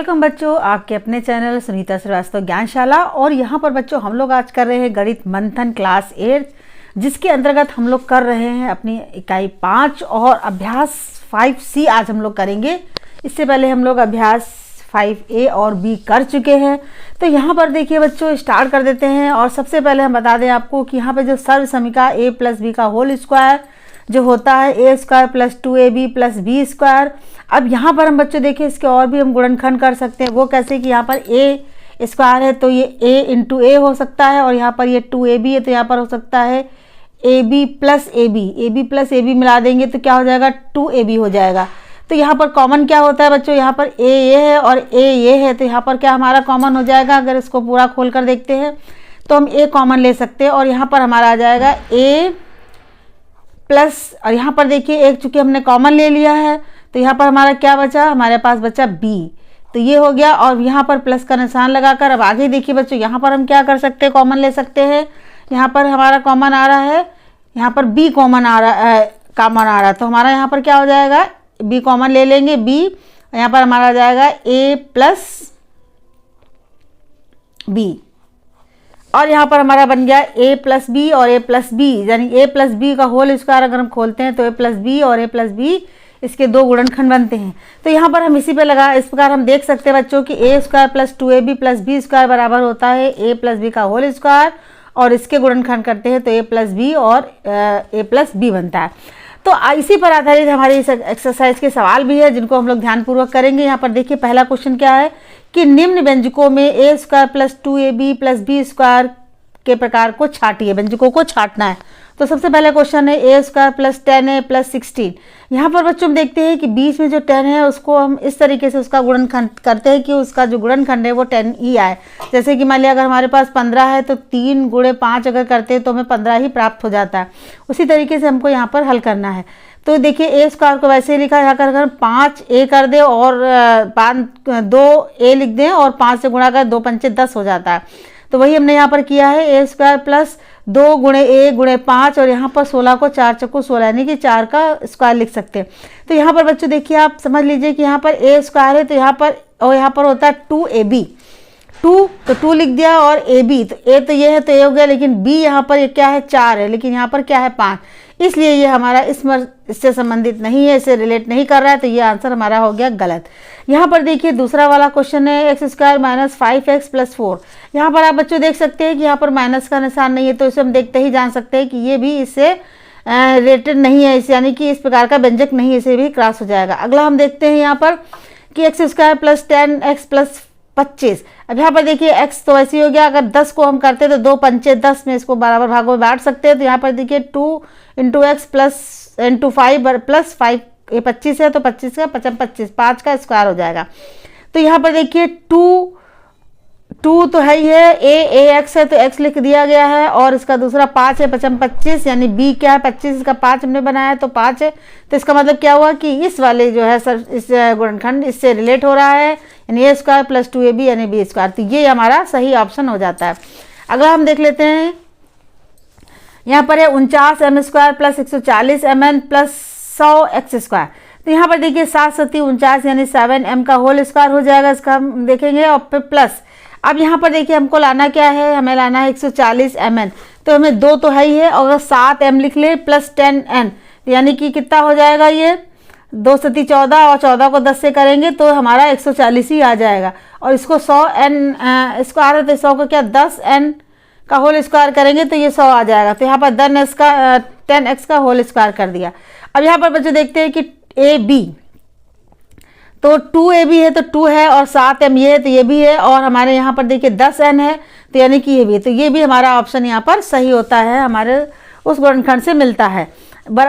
Welcome बच्चों, आपके अपने चैनल सुनीता श्रीवास्तव ज्ञानशाला। और यहाँ पर बच्चों हम लोग आज कर रहे हैं गणित मंथन क्लास 8, जिसके अंतर्गत हम लोग कर रहे हैं अपनी इकाई 5 और अभ्यास 5C आज हम लोग करेंगे। इससे पहले हम लोग अभ्यास 5A और B कर चुके हैं। तो यहाँ पर देखिए बच्चों, स्टार्ट कर देते हैं। और सबसे पहले हम बता दें आपको कि यहाँ पर जो सर्व समीका a + b का होल स्क्वायर जो होता है a² + 2ab + b²। अब यहाँ पर हम बच्चों देखिए इसके और भी हम गुणनखंड कर सकते हैं। वो कैसे कि यहाँ पर a² है तो ये a × a हो सकता है, और यहाँ पर ये 2ab है तो यहाँ पर हो सकता है ab + ab मिला देंगे तो क्या हो जाएगा 2ab हो जाएगा। तो यहाँ पर कॉमन क्या होता है बच्चों, यहाँ पर a ये है और a ये है, तो यहाँ पर क्या हमारा कॉमन हो जाएगा। अगर इसको पूरा खोल कर देखते हैं तो हम a कॉमन ले सकते हैं, और यहाँ पर हमारा आ जाएगा a प्लस, और यहाँ पर देखिए एक चूंकि हमने कॉमन ले लिया है तो यहाँ पर हमारा क्या बचा, हमारे पास बचा b। तो ये हो गया, और यहाँ पर प्लस का निशान लगाकर अब आगे देखिए बच्चों, यहाँ पर हम क्या कर सकते हैं, कॉमन ले सकते हैं। यहाँ पर हमारा कॉमन आ रहा है, यहाँ पर b कॉमन आ रहा है, तो हमारा यहाँ पर क्या हो जाएगा, b कॉमन ले लेंगे b, यहाँ पर हमारा आ जाएगा a + b, और यहाँ पर हमारा बन गया a + b और a + b, यानी a + b का होल स्क्वायर अगर हम खोलते हैं तो a + b और a + b इसके दो गुणनखंड बनते हैं। तो यहाँ पर हम इसी पे लगा, इस प्रकार हम देख सकते हैं बच्चों कि a² + 2ab + b² बराबर होता है a + b का होल स्क्वायर, और इसके गुणनखंड करते हैं तो a + b और a + b बनता है। तो इसी पर आधारित हमारी इस एक्सरसाइज के सवाल भी है, जिनको हम लोग ध्यानपूर्वक करेंगे। यहाँ पर देखिए पहला क्वेश्चन क्या है कि निम्न व्यंजकों में a² + 2ab + b² के प्रकार को छाटिए। व्यंजकों को छाटना है। तो सबसे पहला क्वेश्चन है a² + 10a + 16। यहाँ पर बच्चों हम देखते हैं कि बीच में जो 10 है उसको हम इस तरीके से उसका गुणनखंड करते हैं कि उसका जो गुणनखंड है वो 10 ही आए। जैसे कि मान लिया अगर हमारे पास 15 है तो 3 × 5 अगर करते हैं तो हमें 15 ही प्राप्त हो जाता है। उसी तरीके से हमको यहाँ पर हल करना है। तो देखिए a² को वैसे ही लिखा है, यहाँ कर अगर 5a कर दे और 2a लिख दें और 5 से गुणा कर 2 × 5 = 10 हो जाता है। तो वही हमने यहाँ पर किया है, a² + 2 × a × 5, और यहाँ पर 16 को 4 × 16 यानी कि 4 का स्क्वायर लिख सकते हैं। तो यहाँ पर बच्चों देखिए आप समझ लीजिए कि यहाँ पर a² है तो यहाँ पर होता है 2ab, 2 तो 2 लिख दिया, और ab तो a तो ये है तो a हो गया, लेकिन b यहाँ पर ये क्या है 4 है, लेकिन यहाँ पर क्या है 5, इसलिए ये हमारा इससे संबंधित नहीं है, इससे रिलेट नहीं कर रहा है, तो ये आंसर हमारा हो गया गलत। यहाँ पर देखिए दूसरा वाला क्वेश्चन है x² - 5x + 4। यहाँ पर आप बच्चों देख सकते हैं कि यहाँ पर माइनस का निशान नहीं है, तो इसे हम देखते ही जान सकते हैं कि ये भी इससे रिलेटेड नहीं है, इस यानी कि इस प्रकार का व्यंजक नहीं है, इसे भी क्रॉस हो जाएगा। अगला हम देखते हैं यहाँ पर कि x² + 10x + 25। अब यहाँ पर देखिए x तो ऐसे ही हो गया, अगर 10 को हम करते हैं तो 2 × 5 = 10 में इसको बराबर भागों में बांट सकते हैं। तो यहाँ पर देखिए 2 × x + 5 ये 25 है तो 25 का 25 5 का स्क्वायर हो जाएगा। तो यहाँ पर देखिए 2 तो है ही है, ax है तो x लिख दिया गया है, और इसका दूसरा 5 है 25, यानी b क्या है 25, इसका 5 हमने बनाया है तो 5 है। तो इसका मतलब क्या हुआ कि इस वाले जो है सर इस गुणनखंड इससे रिलेट हो रहा है, यानी a² + 2ab यानी b²। तो ये हमारा सही ऑप्शन हो जाता है। अगला हम देख लेते हैं, यहाँ पर है 49m² + 140 mn + 100x²। तो यहाँ पर देखिए 7 × 7 = 49 यानी 7m का होल स्क्वायर हो जाएगा, इसका हम देखेंगे, और फिर प्लस। अब यहाँ पर देखिए हमको लाना क्या है, हमें लाना है 140 mn, तो हमें 2 तो है ही है, और 7m लिख ले + 10n, यानी कि कितना हो जाएगा, ये 2 × 7 = 14, और 14 को 10 से करेंगे तो हमारा 140 ही आ जाएगा। और इसको 100n स्क्वायर है तो 100 को क्या 10n का होल स्क्वायर करेंगे तो ये 100 आ जाएगा। तो यहाँ पर 10x का होल स्क्वायर कर दिया। अब यहाँ पर बच्चे देखते हैं कि ab, तो 2ab है तो 2 है, और 7m ये है तो ये भी है, और हमारे यहाँ पर देखिए 10n है तो यानी कि ये भी है। तो ये भी हमारा ऑप्शन यहाँ पर सही होता है, हमारे उस गुणनखंड से मिलता है,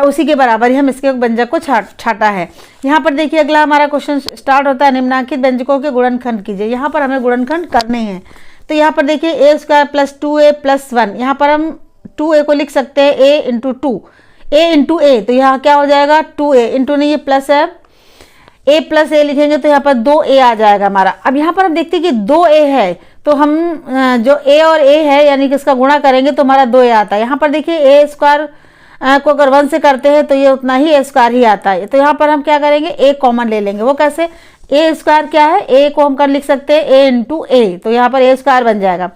उसी के बराबर ही हम इसके व्यंजक को छाटा है। यहाँ पर देखिए अगला हमारा क्वेश्चन स्टार्ट होता है, निम्नलिखित व्यंजकों के गुणनखंड कीजिए। यहाँ पर हमें गुणनखंड करने हैं। तो यहाँ पर देखिए a² + 2a + 1, यहाँ पर हम 2a को लिख सकते हैं a × 2, a × a, तो यहाँ क्या हो जाएगा 2a इंटू, नहीं ये प्लस है, a + a लिखेंगे तो यहाँ पर 2a आ जाएगा हमारा। अब यहाँ पर हम देखते हैं कि 2a है तो हम जो a और a है यानी कि इसका गुणा करेंगे तो हमारा 2a आता है। यहाँ पर देखिए a² को अगर 1 से करते हैं तो ये उतना ही a² ही आता है। तो यहाँ पर हम क्या करेंगे, a कॉमन ले लेंगे। वो कैसे, ए स्क्वायर क्या है, ए को हम कर लिख सकते हैं ए इंटू ए, तो यहाँ पर ए स्क्वायर बन जाएगा।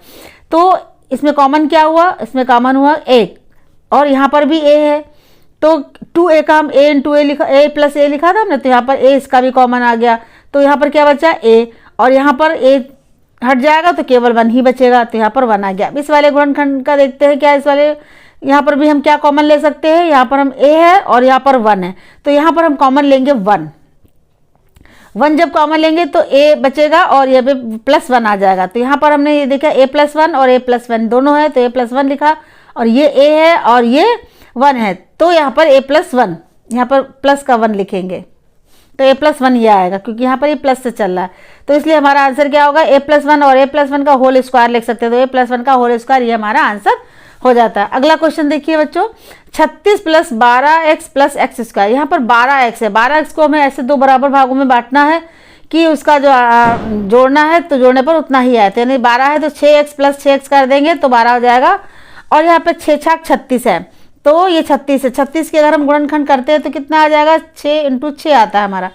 तो इसमें कॉमन क्या हुआ, इसमें कॉमन हुआ एक, और यहाँ पर भी ए है, तो 2a का हम ए इंटू ए लिखा, ए प्लस ए लिखा था हमने, तो यहाँ पर ए इसका भी कॉमन आ गया, तो यहाँ पर क्या बचा ए, और यहाँ पर ए हट जाएगा तो केवल 1 ही बचेगा, तो यहाँ पर 1 आ गया। इस वाले गुणनखंड का देखते हैं क्या, इस वाले यहाँ पर भी हम क्या कॉमन ले सकते हैं, यहाँ पर हम a है और यहाँ पर 1 है, तो यहाँ पर हम कॉमन लेंगे 1 जब कॉमन लेंगे तो a बचेगा और ये भी +1 आ जाएगा। तो यहाँ पर हमने ये देखा a+1 और a+1 दोनों है, तो a+1 लिखा, और ये a है और ये 1 है, तो यहाँ पर a+1, यहाँ पर प्लस का 1 लिखेंगे, तो a+1 ये आएगा, क्योंकि यहाँ पर ये प्लस से चल रहा है, तो इसलिए हमारा आंसर क्या होगा, a+1 और a+1 का होल स्क्वायर लिख सकते हैं, तो a+1 का होल स्क्वायर ये हमारा आंसर हो जाता है। अगला क्वेश्चन देखिए बच्चों, 36 + 12x + x²। यहाँ पर 12x है, 12x को हमें ऐसे 2 बराबर भागों में बांटना है कि उसका जो जोड़ना है तो जोड़ने पर उतना ही आया, यानी 12 है तो 6x + 6x कर देंगे तो 12 हो जाएगा, और यहाँ पे 6 छाक 36 है, तो ये 36 है, 36 के अगर हम गुणनखंड करते हैं तो कितना आ जाएगा, 6 × 6 आता है हमारा।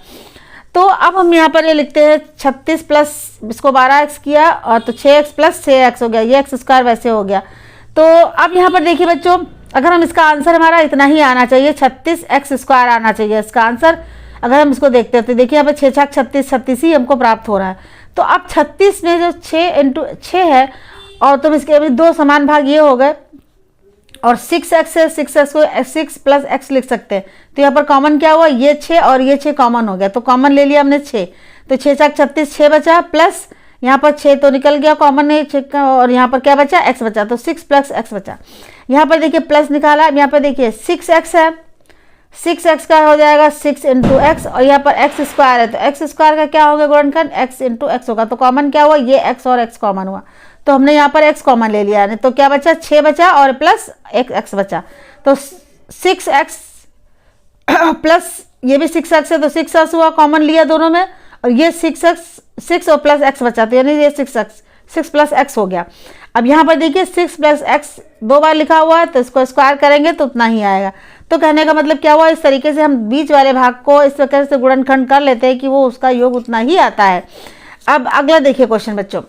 तो अब हम यहाँ पर ये लिखते हैं 36 प्लस इसको 12x किया, और तो 6x + 6x हो गया, ये x² वैसे हो गया। तो अब यहाँ पर देखिए बच्चों, अगर हम इसका आंसर हमारा इतना ही आना चाहिए, 36x² आना चाहिए इसका आंसर। अगर हम इसको देखते हैं तो देखिए यहाँ पर 6 छाक 36, 36 ही हमको प्राप्त हो रहा है। तो अब 36 में जो 6 × 6 है, और तुम इसके अभी 2 समान भाग ये हो गए, और 6x है, 6x को 6 + x लिख सकते हैं, तो यहाँ पर कॉमन क्या हुआ, ये 6 और ये 6 कॉमन हो गया, तो कॉमन ले लिया हमने 6, तो 6 छाक 36 6 बचा, प्लस यहाँ पर 6 तो निकल गया कॉमन नहीं 6 का, और यहाँ पर क्या बचा, x बचा, तो 6 + x बचा। यहाँ पर देखिए प्लस निकाला, अब यहाँ पर देखिए 6x है, 6x का हो जाएगा 6 × x, और यहाँ पर x² है, तो x² का क्या होगा गुणनखंड, x × x होगा, तो कॉमन क्या हुआ, ये x और x कॉमन हुआ, तो हमने यहाँ पर x कॉमन ले लिया, तो क्या बचा, 6 बचा और प्लस एक x बचा, तो 6x प्लस ये भी 6x है, तो 6x हुआ, कॉमन लिया दोनों में, और ये 6x 6 और प्लस x बचा, तो यानी ये 6x 6 + x हो गया। अब यहाँ पर देखिए 6 + x 2 बार लिखा हुआ है, तो इसको स्क्वायर करेंगे तो उतना ही आएगा। तो कहने का मतलब क्या हुआ, इस तरीके से हम बीच वाले भाग को इस प्रकार से गुणनखंड कर लेते हैं कि वो उसका योग उतना ही आता है। अब अगला देखिए क्वेश्चन बच्चों,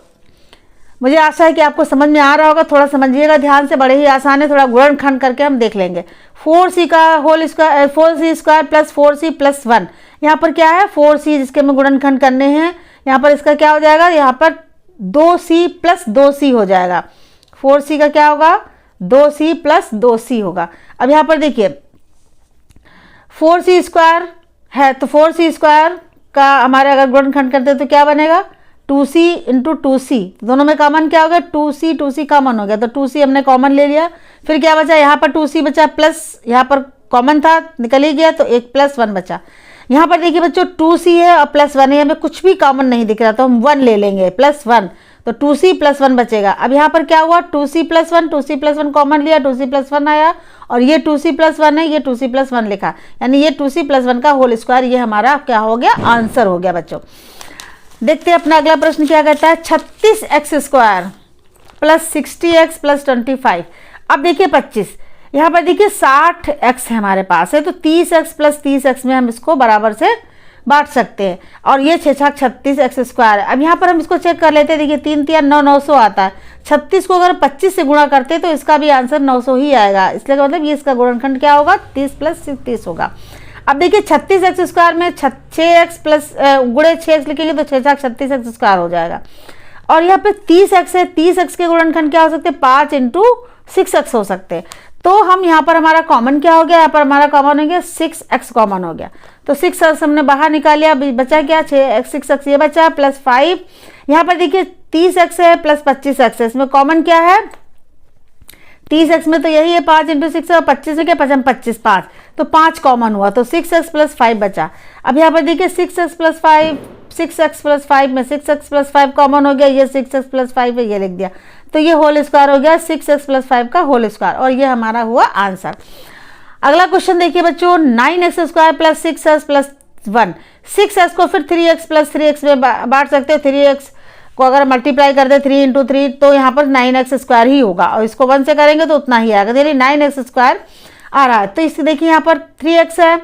मुझे आशा है कि आपको समझ में आ रहा होगा, थोड़ा समझिएगा ध्यान से, बड़े ही आसान है, थोड़ा गुणनखंड करके हम देख लेंगे। 4c का होल स्क्वायर 4c² + 4c + 1, यहाँ पर क्या है 4c जिसके हमें गुणनखंड करने हैं, यहाँ पर इसका क्या हो जाएगा, यहाँ पर 2c + 2c हो जाएगा, 4c का क्या होगा 2c + 2c होगा। अब यहाँ पर देखिए 4c² है, तो 4c² का हमारे अगर गुणनखंड करते हैं तो क्या बनेगा, 2c × 2c, दोनों में कॉमन क्या हो गया, 2c कॉमन हो गया, तो 2c हमने कॉमन ले लिया, फिर क्या बचा, यहाँ पर 2c बचा, प्लस यहाँ पर कॉमन था निकल ही गया, तो एक +1 बचा। यहाँ पर देखिए बच्चों 2c है और +1 है, हमें कुछ भी कॉमन नहीं दिख रहा, तो हम 1 ले लेंगे, +1, तो 2c + 1 बचेगा। अब यहाँ पर क्या हुआ, 2c + 1 कॉमन लिया, 2c + 1 आया, और ये 2c + 1 है, ये 2c + 1 लिखा, यानी ये 2c + 1 का होल स्क्वायर, ये हमारा क्या हो गया, आंसर हो गया बच्चों। देखते हैं अपना अगला प्रश्न क्या कहता है, 36x² + 60x + 25। अब देखिए 25, यहाँ पर देखिए 60x है हमारे पास है, तो 30x + 30x में हम इसको बराबर से बांट सकते हैं, और ये 6 छाक 36x² है। अब यहाँ पर हम इसको चेक कर लेते हैं, देखिए 3 × 3 = 9, 900 आता है, 36 को अगर 25 से गुणा करते तो इसका भी आंसर 900 ही आएगा, इसलिए मतलब ये इसका गुणनखंड क्या होगा, 30 + 30 होगा। अब देखिए 36x² में 6x + गुणे 6x लिखेंगे तो 6 छाक 36x² हो जाएगा, और यहाँ पे 30x है, 30x के गुणनखंड क्या हो सकते हैं, 5 × 6x हो सकते हैं। तो हम यहाँ पर हमारा कॉमन क्या हो गया, यहाँ पर हमारा कॉमन हो गया 6x कॉमन हो गया, तो 6x हमने बाहर निकाल लिया, बचा क्या 6x ये बचा, +5, यहाँ पर देखिए 30x है + 25x है, इसमें कॉमन क्या है, 30x में तो यही है 5 × 6 और 25 में क्या 25 5, तो 5 कॉमन हुआ, तो 6x + 5 बचा। अब यहाँ पर देखिए 6x + 5, 6x + 5 में 6x + 5 कॉमन हो गया, ये 6x + 5 है, ये लिख दिया, तो ये होल स्क्वायर हो गया 6x + 5 का होल स्क्वायर, और ये हमारा हुआ आंसर। अगला क्वेश्चन देखिए बच्चों, 9x² + 6x + 1, 6x को फिर 3x + 3x में बांट सकते हो, 3x को अगर मल्टीप्लाई कर दे 3 × 3 तो यहाँ पर 9x² ही होगा, और इसको 1 से करेंगे तो उतना ही आएगा, यानी 9x² आ रहा है। तो इसे देखिए यहाँ पर 3x है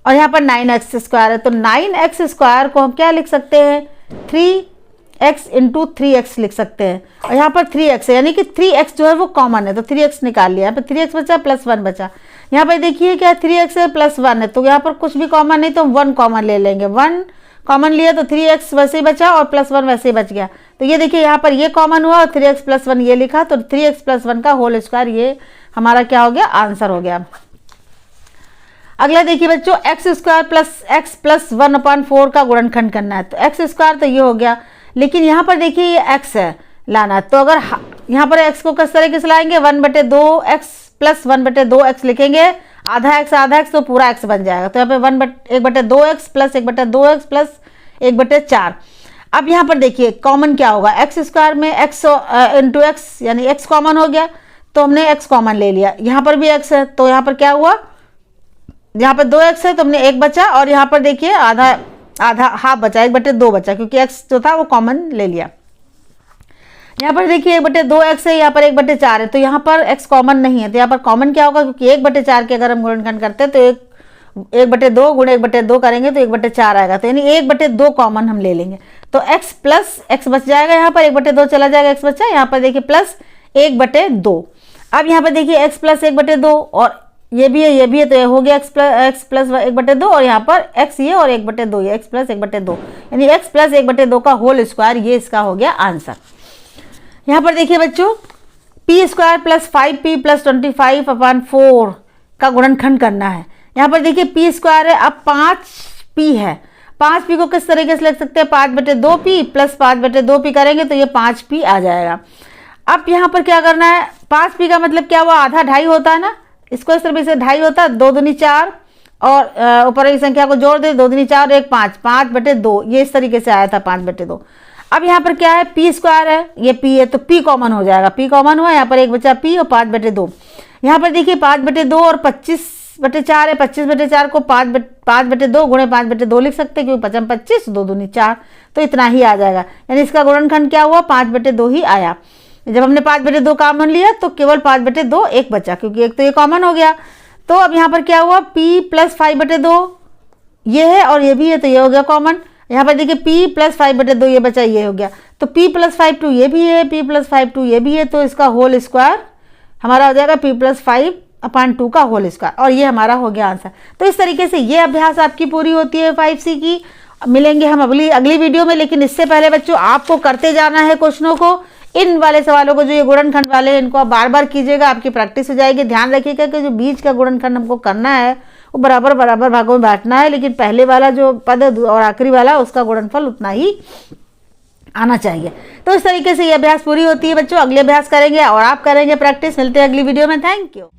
और यहाँ पर 9x स्क्वायर है, तो 9x स्क्वायर को हम क्या लिख सकते हैं, 3x इंटू 3x लिख सकते हैं। और यहाँ पर 3x है, यानी कि 3x जो है वो कॉमन है, तो 3x निकाल लिया। यहाँ पर 3x बचा प्लस 1 बचा। यहाँ पर देखिए क्या 3x है प्लस 1 है, तो यहाँ पर कुछ भी कॉमन नहीं, तो 1 कॉमन ले लेंगे। 1 कॉमन लिया तो 3x वैसे ही बचा और प्लस 1 वैसे ही बच गया। तो ये देखिए यहाँ पर ये कॉमन हुआ और 3x प्लस 1 ये लिखा, तो 3x प्लस 1 का होल स्क्वायर ये हमारा क्या हो गया, आंसर हो गया। अगला देखिए बच्चों, x square plus x plus 1/4 का गुणनखंड करना है। तो एक्स स्क्वायर तो ये हो गया, लेकिन यहाँ पर देखिए ये एक्स है लाना, तो अगर यहाँ पर एक्स को किस तरीके से लाएंगे, 1/2 एक्स प्लस 1/2 एक्स लिखेंगे, आधा एक्स तो पूरा एक्स बन जाएगा। तो यहाँ पे 1/2 एक्स प्लस 1/2 एक्स प्लस 1/4। अब यहाँ पर देखिए कॉमन क्या होगा, एक्स स्क्वायर में एक्स इंटू एक्स यानी एक्स कॉमन हो गया, तो हमने एक्स कॉमन ले लिया। यहाँ पर भी एक्स है, तो यहाँ पर क्या हुआ, यहाँ पर 2x है तो हमने 1 बचा, और यहाँ पर देखिए आधा हाफ बचा, 1/2 बचा, क्योंकि x जो था वो कॉमन ले लिया। यहाँ पर देखिए 1/2x है, यहाँ पर 1/4 है, तो यहाँ पर x कॉमन नहीं है, तो यहाँ पर कॉमन क्या होगा, क्योंकि 1/4 के अगर हम गुणनखंड करते हैं तो 1/2 गुणे 1/2 करेंगे तो 1/4 आएगा, तो यानी 1/2 कॉमन हम ले लेंगे। तो x प्लस x बच जाएगा, यहाँ पर 1/2 चला जाएगा, x बचा, यहाँ पर देखिए प्लस 1/2। अब यहाँ पर देखिए x प्लस 1/2 और ये भी है, तो ये हो गया x प्लस 1/2 और यहाँ पर x ये और 1/2 ये x प्लस 1/2 यानी x प्लस 1/2 का होल स्क्वायर, ये इसका हो गया आंसर। यहाँ पर देखिए बच्चों, p square plus 5p plus 25/4 का गुणनखंड करना है। यहाँ पर देखिए p स्क्वायर है, अब 5p है, 5p को किस तरीके से लिख सकते हैं, 5/2p प्लस 5/2p करेंगे तो ये 5p आ जाएगा। अब यहाँ पर क्या करना है, 5p का मतलब क्या हुआ, आधा 2.5 होता है ना, इसको इस तरह से 2.5 होता है, 2 दूनी 4 और ऊपर की संख्या को जोड़ दे, 2 दूनी 4 1 5, 5/2 ये इस तरीके से आया था 5/2। अब यहाँ पर क्या है, p स्क्वायर है, ये p है, तो p कॉमन हो जाएगा, p कॉमन हुआ, यहाँ पर 1 बचा p और 5/2। यहाँ पर देखिए 5/2 और 25/4 है, 25/4 को 5/2 गुणे 5/2 लिख सकते हैं, क्योंकि 5 25 2 दूनी 4, तो इतना ही आ जाएगा, यानी इसका गुणनखंड क्या हुआ, 5/2 ही आया। जब हमने 5/2 कॉमन लिया तो केवल 5/2 एक बचा, क्योंकि एक तो ये कॉमन हो गया। तो अब यहाँ पर क्या हुआ, p प्लस 5/2 ये है और ये भी है, तो ये हो गया कॉमन। यहाँ पर देखिए p प्लस 5/2 ये बचा, ये हो गया, तो p प्लस 5/2 ये भी है, p प्लस 5/2 ये भी है, तो इसका होल स्क्वायर हमारा हो जाएगा p प्लस 5/2 का होल स्क्वायर, और ये हमारा हो गया आंसर। तो इस तरीके से ये अभ्यास आपकी पूरी होती है 5C की। मिलेंगे हम अगली वीडियो में, लेकिन इससे पहले बच्चों आपको करते जाना है क्वेश्चनों को, इन वाले सवालों को जो ये गुणनखंड वाले हैं इनको आप बार बार कीजिएगा, आपकी प्रैक्टिस हो जाएगी। ध्यान रखिएगा कि जो बीच का गुणनखंड हमको करना है वो बराबर भागों में बांटना है, लेकिन पहले वाला जो पद और आखिरी वाला उसका गुणनफल उतना ही आना चाहिए। तो इस तरीके से ये अभ्यास पूरी होती है बच्चों। अगले अभ्यास करेंगे और आप करेंगे प्रैक्टिस। मिलते हैं अगली वीडियो में। Thank you.